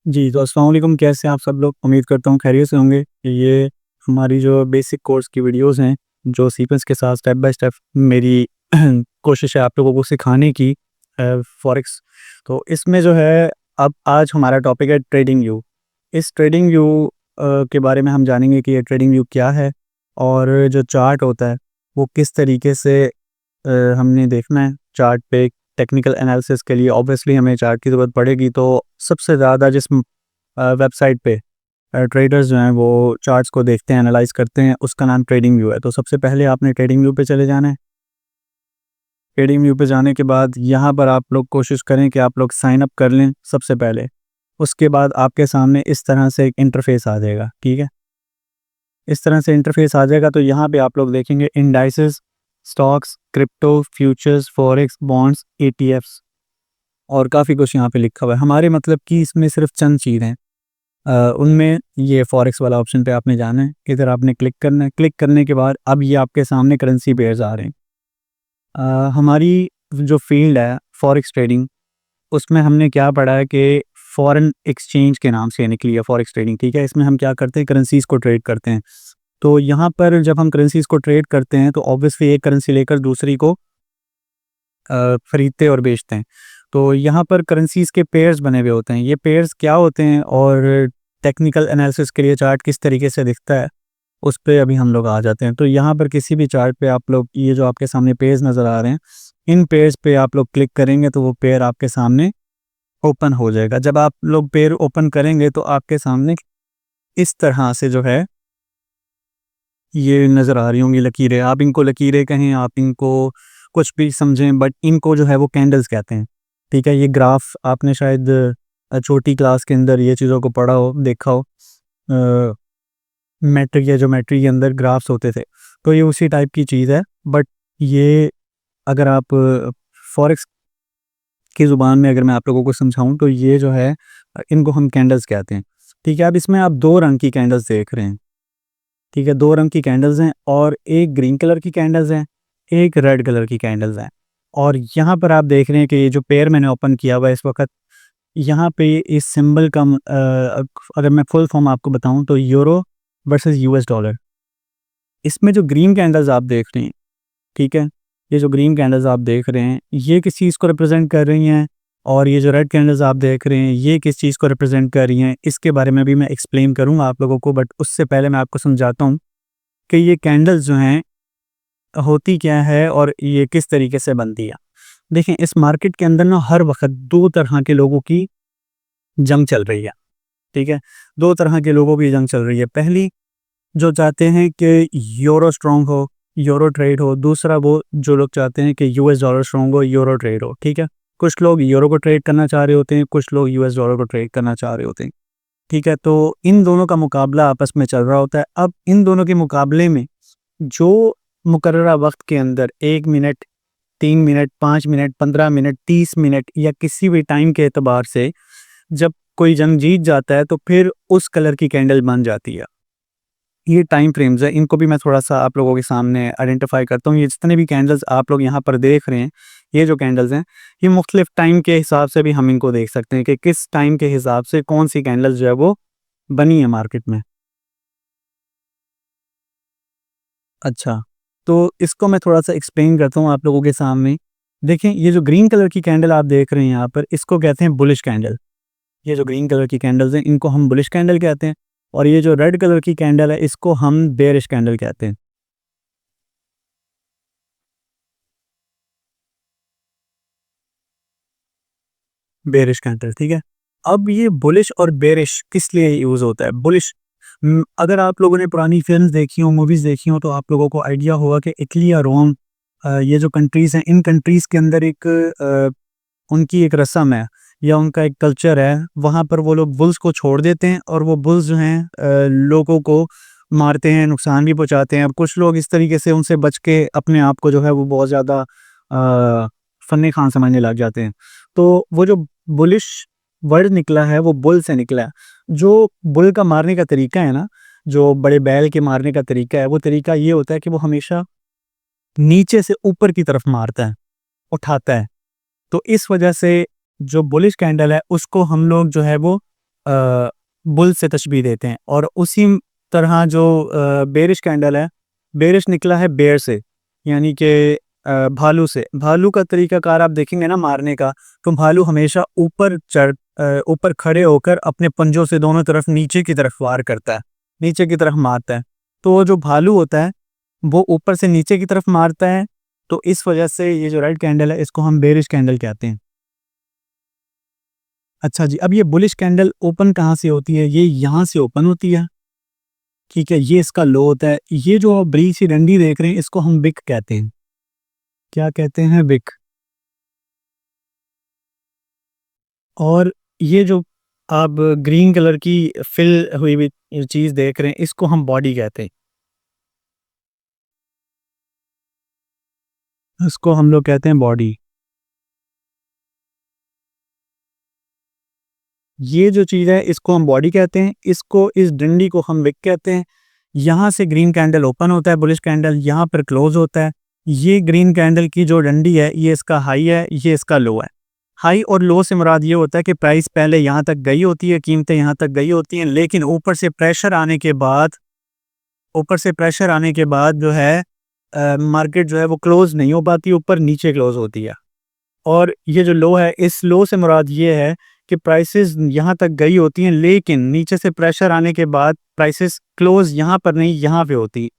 जी, तो अस्सलाम वालेकुम, कैसे हैं आप सब लोग? उम्मीद करता हूँ खैरियत से होंगे। ये हमारी जो बेसिक कोर्स की वीडियोज़ हैं, जो सीक्वेंस के साथ स्टेप बाय स्टेप मेरी कोशिश है आप लोगों को सिखाने की फ़ॉरेक्स। तो इसमें जो है अब आज हमारा टॉपिक है ट्रेडिंग व्यू। इस ट्रेडिंग व्यू के बारे में हम जानेंगे कि ये ट्रेडिंग व्यू क्या है और जो चार्ट होता है, वो किस तरीके से हमने देखना है चार्ट पे। टेक्निकल एनालिसिस के लिए ऑब्वियसली हमें चार्ट की ज़रूरत पड़ेगी, तो सबसे ज़्यादा जिस वेबसाइट पे ट्रेडर्स जो हैं वो चार्ट्स को देखते हैं, एनालाइज़ करते हैं, उसका नाम ट्रेडिंग व्यू है। तो सबसे पहले आपने ट्रेडिंग व्यू पे चले जाना है। ट्रेडिंग व्यू पे जाने के बाद यहाँ पर आप लोग कोशिश करें कि आप लोग साइन अप कर लें सबसे पहले। उसके बाद आपके सामने इस तरह से एक इंटरफ़ेस आ जाएगा, ठीक है? इस तरह से इंटरफ़ेस आ जाएगा तो यहाँ पे आप लोग देखेंगे indices, stocks, crypto, futures, forex, bonds, ETFs और काफ़ी कुछ यहाँ पे लिखा हुआ है। हमारे मतलब कि इसमें सिर्फ़ चंद चीज़ हैं। उनमें ये फॉरेक्स वाला ऑप्शन पे आपने जाना है, इधर आपने क्लिक करना है। क्लिक करने के बाद अब ये आपके सामने करेंसी पेयर्स आ रहे हैं। हमारी जो फ़ील्ड है फॉरेक्स ट्रेडिंग, उसमें हमने क्या पढ़ा है कि फॉरेन एक्सचेंज के नाम से निकली है फॉरेक्स ट्रेडिंग, ठीक है? इसमें हम क्या करते हैं, करेंसीज़ को ट्रेड करते हैं। तो यहाँ पर जब हम करेंसीज़ को ट्रेड करते हैं तो ऑब्वियसली एक करेंसी लेकर दूसरी को खरीदते और बेचते हैं। तो यहाँ पर करेंसीज़ के पेयर्स बने हुए होते हैं। ये पेयर्स क्या होते हैं और टेक्निकल एनालिसिस के लिए चार्ट किस तरीके से दिखता है, उस पे अभी हम लोग आ जाते हैं। तो यहाँ पर किसी भी चार्ट पे आप लोग ये जो आपके सामने पेयर्स नज़र आ रहे हैं, इन पेयर्स पे आप लोग क्लिक करेंगे तो वो पेयर आपके सामने ओपन हो जाएगा। जब आप लोग पेयर ओपन करेंगे तो आपके सामने इस तरह से जो है ये नज़र आ रही होंगी लकीरें। आप इनको लकीरें कहें, आप इनको कुछ भी समझें, बट इनको जो है वो कैंडल्स कहते हैं, ठीक है? ये ग्राफ आपने शायद छोटी क्लास के अंदर ये चीज़ों को पढ़ा हो, देखा हो। मैट्रिक या ज्योमेट्री के अंदर ग्राफ्स होते थे, तो ये उसी टाइप की चीज़ है। बट ये अगर आप फॉरेक्स की ज़ुबान में अगर मैं आप लोगों को समझाऊँ तो ये जो है इनको हम कैंडल्स कहते हैं, ठीक है? अब इसमें आप 2 रंग की कैंडल्स देख रहे हैं, ठीक है? 2 रंग की कैंडल्स हैं और एक ग्रीन कलर की कैंडल्स हैं, एक रेड कलर की कैंडल्स हैं। और यहाँ पर आप देख रहे हैं कि ये जो पेयर मैंने ओपन किया हुआ है इस वक़्त, यहाँ पे इस सिंबल का अगर मैं फुल फॉर्म आपको बताऊँ तो यूरो वर्सेस यूएस डॉलर। इसमें जो ग्रीन कैंडल्स आप देख रहे हैं, ठीक है? ये जो ग्रीन कैंडल्स आप देख रहे हैं, ये किस चीज़ को रिप्रेज़ेंट कर रही हैं और ये जो रेड कैंडल्स आप देख रहे हैं, ये किस चीज़ को रिप्रेज़ेंट कर रही हैं, इसके बारे में भी मैं एक्सप्लेन करूँगा आप लोगों को। बट उससे पहले मैं आपको समझाता हूँ कि ये कैंडल्स जो हैं, होती क्या है और ये किस तरीके से बनती है। देखें, इस मार्केट के अंदर ना हर वक़्त 2 तरह के लोगों की जंग चल रही है, ठीक है? 2 तरह के लोगों की जंग चल रही है। पहली जो चाहते हैं कि यूरो स्ट्रॉन्ग हो, यूरो ट्रेड हो, दूसरा वो जो लोग चाहते हैं कि यूएस डॉलर स्ट्रॉन्ग हो, यूरो ट्रेड हो, ठीक है? कुछ लोग यूरो को ट्रेड करना चाह रहे होते हैं, कुछ लोग यूएस डॉलर को ट्रेड करना चाह रहे होते हैं, ठीक है? तो इन दोनों का मुकाबला आपस में चल रहा होता है। अब इन दोनों के मुकाबले में जो मुकर्ररा वक़्त के अंदर 1 minute, 3 minute, 5 minute, 15 minute, 30 minute या किसी भी टाइम के एतबार से जब कोई जंग जीत जाता है तो फिर उस कलर की कैंडल बन जाती है। ये टाइम फ्रेम्स हैं, इनको भी मैं थोड़ा-सा आप लोगों के सामने आइडेंटिफ़ाई करता हूँ। ये जितने भी कैंडल्स आप लोग यहाँ पर देख रहे हैं, ये जो कैंडल्स हैं, ये मुख्तलिफ़ टाइम के हिसाब से भी हम इनको देख सकते हैं कि किस टाइम के हिसाब से कौन-सी कैंडल्स जो है वो बनी है मार्केट में। अच्छा, तो इसको मैं थोड़ा-सा एक्सप्लेन करता हूँ आप लोगों के सामने। देखें, ये जो ग्रीन कलर की कैंडल आप देख रहे हैं यहाँ पर, इसको कहते हैं बुलिश कैंडल। ये जो ग्रीन कलर की कैंडल्स हैं, इनको हम बुलिश कैंडल कहते हैं और ये जो रेड कलर की कैंडल है, इसको हम बेयरिश कैंडल कहते हैं। बेयरिश कैंडल, ठीक है? अब ये बुलिश और बेयरिश किस लिए यूज़ होता है? बुलिश अगर आप लोगों ने पुरानी फ़िल्म्स देखी हों, मूवीज़ देखी हों, तो आप लोगों को आइडिया होगा कि इटली या रोम, ये जो कंट्रीज़ हैं, इन कंट्रीज़ के अंदर एक उनकी एक रस्म है या उनका एक कल्चर है, वहाँ पर वो लोग बुल्स को छोड़ देते हैं और वो बुल्स जो हैं लोगों को मारते हैं, नुकसान भी पहुँचाते हैं। अब कुछ लोग इस तरीके से उनसे बच के अपने आप को जो है वो बहुत ज़्यादा फ़न्नी खान समझने लग जाते हैं। तो वो जो बुलिश वर्ड निकला है वो बुल से निकला है। जो बुल का मारने का तरीका है ना, जो बड़े बैल के मारने का तरीका है, वो तरीका ये होता है कि वो हमेशा नीचे से ऊपर की तरफ मारता है, उठाता है। तो इस वजह से जो बुलिश कैंडल है उसको हम लोग जो है वो बुल से तशबीह देते हैं। और उसी तरह जो बेरिश कैंडल है, बेरिश निकला है बेर से, यानी कि भालू से। भालू का तरीकाकार आप देखेंगे ना मारने का, तो भालू हमेशा ऊपर खड़े होकर अपने पंजों से दोनों तरफ नीचे की तरफ वार करता है, नीचे की तरफ मारता है। तो वो जो भालू होता है वो ऊपर से नीचे की तरफ मारता है। तो इस वजह से ये जो रेड कैंडल है इसको हम बेरिश कैंडल कहते हैं। अच्छा जी, अब ये बुलिश कैंडल ओपन कहाँ से होती है? ये यहाँ से ओपन होती है, ठीक है। ये इसका लो होता है। ये जो आप बड़ी सी डंडी देख रहे हैं इसको हम विक कहते हैं। क्या कहते हैं? विक। और ये जो आप ग्रीन कलर की फिल हुई हुई चीज़ देख रहे हैं इसको हम बॉडी कहते हैं। इसको हम लोग कहते हैं बॉडी। ये जो चीज़ है इसको हम बॉडी कहते हैं, इसको, इस डंडी को हम विक कहते हैं। यहाँ से ग्रीन कैंडल ओपन होता है, बुलिश कैंडल यहाँ पर क्लोज होता है। ये ग्रीन कैंडल की जो डंडी है ये इसका हाई है, ये इसका लो है। हाई और लो से मुराद ये होता है कि प्राइस पहले यहाँ तक गई होती है, कीमतें यहाँ तक गई होती हैं, लेकिन ऊपर से प्रेशर आने के बाद जो है मार्केट जो है वो क्लोज नहीं हो पाती, ऊपर नीचे क्लोज होती है। और ये जो लो है, इस लो से मुराद ये है कि प्राइसेस यहाँ तक गई होती हैं, लेकिन नीचे से प्रेशर आने के बाद प्राइसेस क्लोज यहाँ पर नहीं, यहाँ पे होती।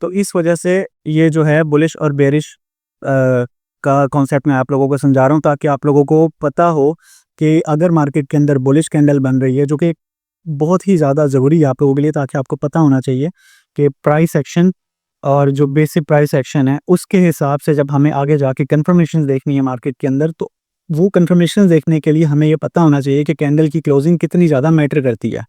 तो इस वजह से ये जो है बुलिश और बेरिश का कॉन्सेप्ट मैं आप लोगों को समझा रहा हूँ, ताकि आप लोगों को पता हो कि अगर मार्केट के अंदर बुलिश कैंडल बन रही है, जो कि बहुत ही ज़्यादा ज़रूरी है आप लोगों के लिए, ताकि आपको पता होना चाहिए कि प्राइस एक्शन और जो बेसिक प्राइस एक्शन है उसके हिसाब से जब हमें आगे जाके कंफर्मेशन देखनी है मार्केट के अंदर, तो वो कंफर्मेशन देखने के लिए हमें ये पता होना चाहिए कि कैंडल की क्लोजिंग कितनी ज़्यादा मैटर करती है।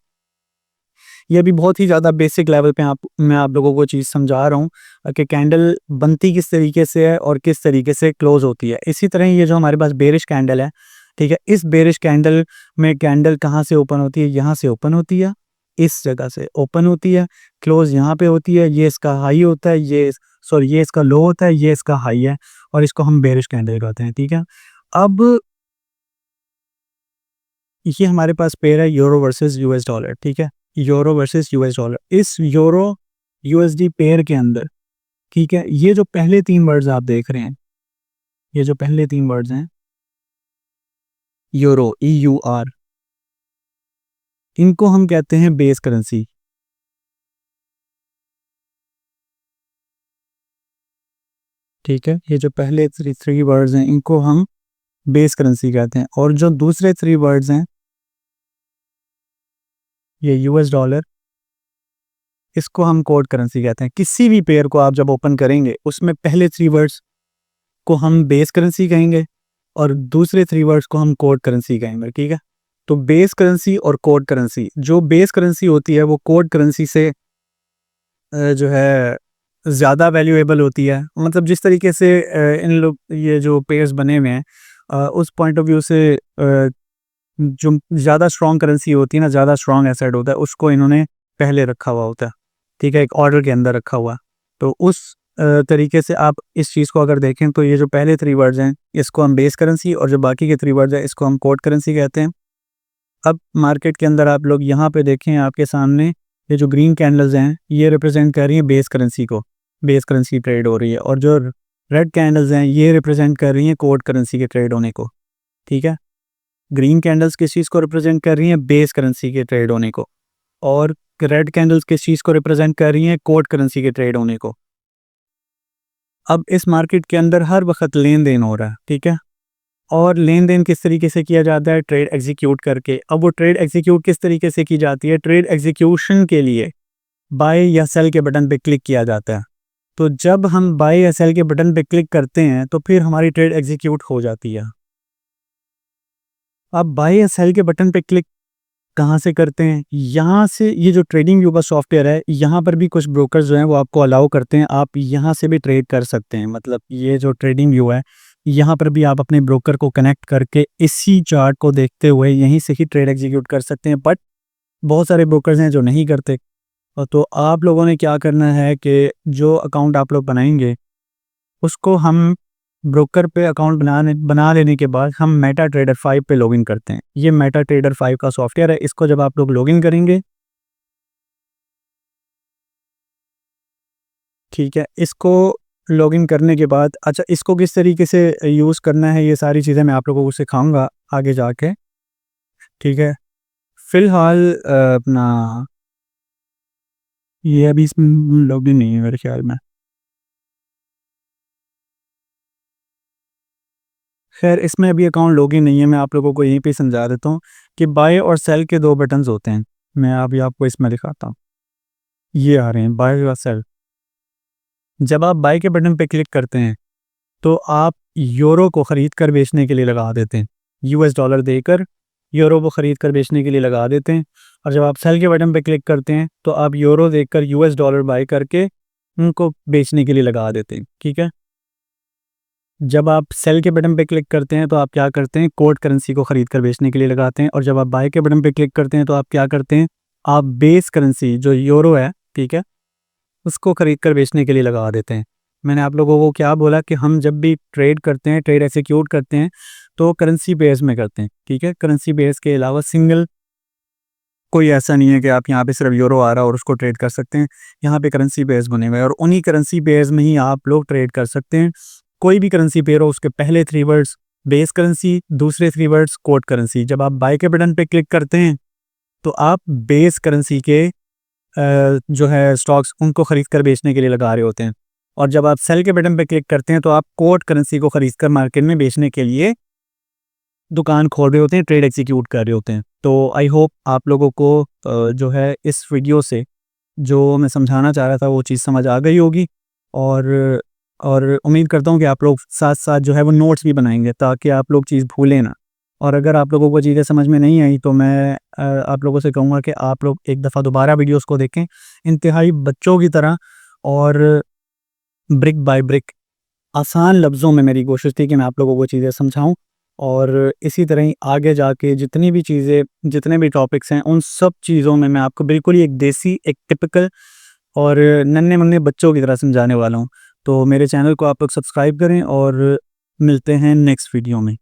ये भी बहुत ही ज़्यादा बेसिक लेवल पे मैं आप लोगों को चीज़ समझा रहा हूँ कि कैंडल बनती किस तरीके से है और किस तरीके से क्लोज होती है। इसी तरह ये जो हमारे पास बेरिश कैंडल है, ठीक है, इस बेरिश कैंडल में कैंडल कहाँ से ओपन होती है? यहाँ से ओपन होती है, इस जगह से ओपन होती है, क्लोज यहाँ पे होती है। ये इसका हाई होता है, ये इसका लो होता है, ये इसका हाई है, और इसको हम बेरिश कैंडल कहते हैं, ठीक है। अब ये हमारे पास पेयर है यूरो वर्सेस यूएस डॉलर, ठीक है। यूरो वर्सेस यूएस डॉलर, इस यूरो यूएसडी पेयर के अंदर, ठीक है, ये जो पहले तीन वर्ड्स आप देख रहे हैं, ये जो पहले तीन वर्ड्स हैं, यूरो, EUR, इनको हम कहते हैं बेस करेंसी, ठीक है। ये जो पहले थ्री वर्ड्स हैं इनको हम बेस करेंसी कहते हैं, और जो दूसरे थ्री वर्ड्स हैं, ये यूएस डॉलर, इसको हम कोड करेंसी कहते हैं। किसी भी पेयर को आप जब ओपन करेंगे उसमें पहले थ्री वर्ड्स को हम बेस करेंसी कहेंगे और दूसरे थ्री वर्ड्स को हम कोड करेंसी कहेंगे, ठीक है। तो बेस करेंसी और कोड करेंसी, जो बेस करेंसी होती है वो कोड करेंसी से जो है ज़्यादा वैल्यूएबल होती है। मतलब जिस तरीके से इन लोग ये जो पेयर्स बने हुए हैं उस पॉइंट ऑफ व्यू से जो ज़्यादा स्ट्रॉन्ग करेंसी होती है ना, ज़्यादा स्ट्रॉन्ग एसेट होता है, उसको इन्होंने पहले रखा हुआ होता है, ठीक है, एक ऑर्डर के अंदर रखा हुआ। तो उस तरीके से आप इस चीज़ को अगर देखें तो ये जो पहले थ्री वर्ड्स हैं इसको हम बेस करेंसी, और जो बाकी के थ्री वर्ड्स हैं इसको हम कोड करेंसी कहते हैं। अब मार्केट के अंदर आप लोग यहाँ पे देखें, आपके सामने ये जो ग्रीन कैंडल्स हैं ये रिप्रेजेंट कर रही हैं बेस करेंसी को, बेस करेंसी ट्रेड हो रही है, और जो रेड कैंडल्स हैं ये रिप्रेजेंट कर रही हैं कोड करेंसी के ट्रेड होने को, ठीक है। ग्रीन कैंडल्स किस चीज़ को रिप्रेजेंट कर रही हैं? बेस करेंसी के ट्रेड होने को। और रेड कैंडल्स किस चीज़ को रिप्रेजेंट कर रही हैं? कोड करेंसी के ट्रेड होने को। अब इस मार्केट के अंदर हर वक्त लेन देन हो रहा है, ठीक है, और लेन देन किस तरीके से किया जाता है? ट्रेड एग्जीक्यूट करके। अब वो ट्रेड एग्जीक्यूट किस तरीके से की जाती है? ट्रेड एग्जीक्यूशन के लिए बाय या सेल के बटन पे क्लिक किया जाता है। तो जब हम बाय या सेल के बटन पे क्लिक करते हैं तो फिर हमारी ट्रेड एग्जीक्यूट हो जाती है। अब बाय या सेल के बटन पे क्लिक कहाँ से करते हैं? यहाँ से। ये जो ट्रेडिंग व्यू का सॉफ्टवेयर है, यहाँ पर भी कुछ ब्रोकर्स जो हैं वो आपको अलाउ करते हैं, आप यहाँ से भी ट्रेड कर सकते हैं। मतलब ये जो ट्रेडिंग व्यू है, यहाँ पर भी आप अपने ब्रोकर को कनेक्ट करके इसी चार्ट को देखते हुए यहीं से ही ट्रेड एग्जीक्यूट कर सकते हैं। बट बहुत सारे ब्रोकर्स हैं जो नहीं करते। तो आप लोगों ने क्या करना है कि जो अकाउंट आप लोग बनाएंगे उसको हम ब्रोकर पे अकाउंट बना लेने के बाद हम मेटा ट्रेडर 5 पे लॉगिन करते हैं। ये मेटा ट्रेडर 5 का सॉफ्टवेयर है। इसको जब आप लोग लॉगिन करेंगे, ठीक है, इसको लॉगिन करने के बाद अच्छा, इसको किस तरीके से यूज़ करना है, ये सारी चीज़ें मैं आप लोगों को सिखाऊंगा आगे जाके, ठीक है। फ़िलहाल अपना ये अभी इसमें लॉगिन नहीं है मेरे ख्याल में। खैर, इसमें अभी अकाउंट लॉगिन नहीं है। मैं आप लोगों को यहीं पे समझा देता हूँ कि बाय और सेल के 2 बटन्स होते हैं। मैं अभी आपको इसमें दिखाता हूँ। ये आ रहे हैं बाय और सेल। जब आप बाय के बटन पे क्लिक करते हैं तो आप यूरो को ख़रीद कर बेचने के लिए लगा देते हैं। यूएस डॉलर देकर यूरो को ख़रीद कर बेचने के लिए लगा देते हैं। और जब आप सेल के बटन पे क्लिक करते हैं तो आप यूरो देकर यूएस डॉलर बाय करके उनको बेचने के लिए लगा देते हैं, ठीक है। जब आप सेल के बटन पे क्लिक करते हैं तो आप क्या करते हैं, कोड करेंसी को ख़रीद कर बेचने के लिए लगाते हैं। और जब आप बाय के बटन पे क्लिक करते हैं तो आप क्या करते हैं, आप बेस करेंसी जो यूरो है, ठीक है, उसको ख़रीद कर बेचने के लिए लगा देते हैं। मैंने आप लोगों को क्या बोला कि हम जब भी ट्रेड करते हैं, ट्रेड एक्सिक्यूट करते हैं तो करेंसी बेस में करते हैं, ठीक है। करेंसी बेस के अलावा सिंगल कोई ऐसा नहीं है कि आप यहाँ पे सिर्फ यूरो आ रहा है और उसको ट्रेड कर सकते हैं। यहाँ पे करेंसी पेयर्स बने हुए हैं और उन्हीं करेंसी पेयर्स में ही आप लोग ट्रेड कर सकते हैं। कोई भी करेंसी पेयर हो, उसके पहले 3 वर्ड्स बेस करेंसी, दूसरे 3 वर्ड्स कोड करेंसी। जब आप बाय के बटन पे क्लिक करते हैं तो आप बेस करेंसी के जो है स्टॉक्स, उनको ख़रीद कर बेचने के लिए लगा रहे होते हैं। और जब आप सेल के बटन पे क्लिक करते हैं तो आप कोड करेंसी को ख़रीद कर मार्केट में बेचने के लिए दुकान खोल रहे होते हैं, ट्रेड एक्सिक्यूट कर रहे होते हैं। तो आई होप आप लोगों को जो है इस वीडियो से जो मैं समझाना चाह रहा था वो चीज़ समझ आ गई होगी। और और उम्मीद करता हूँ कि आप लोग साथ-साथ जो है वो नोट्स भी बनाएँगे ताकि आप लोग चीज़ भूलें ना। और अगर आप लोगों को चीज़ें समझ में नहीं आई तो मैं आप लोगों से कहूँगा कि आप लोग एक दफ़ा दोबारा वीडियोज़ को देखें, इंतहाई बच्चों की तरह, और ब्रिक बाय ब्रिक आसान लफ्ज़ों में मेरी कोशिश थी कि मैं आप लोगों को चीज़ें समझाऊँ। और इसी तरह ही आगे जाके जितनी भी चीज़ें, जितने भी टॉपिक्स हैं, उन सब चीज़ों में मैं आपको बिल्कुल ही एक देसी, एक टिपिकल और नन्हे-मुन्ने बच्चों की तरह समझाने वाला हूँ। तो मेरे चैनल को आप लोग सब्सक्राइब करें और मिलते हैं नेक्स्ट वीडियो में।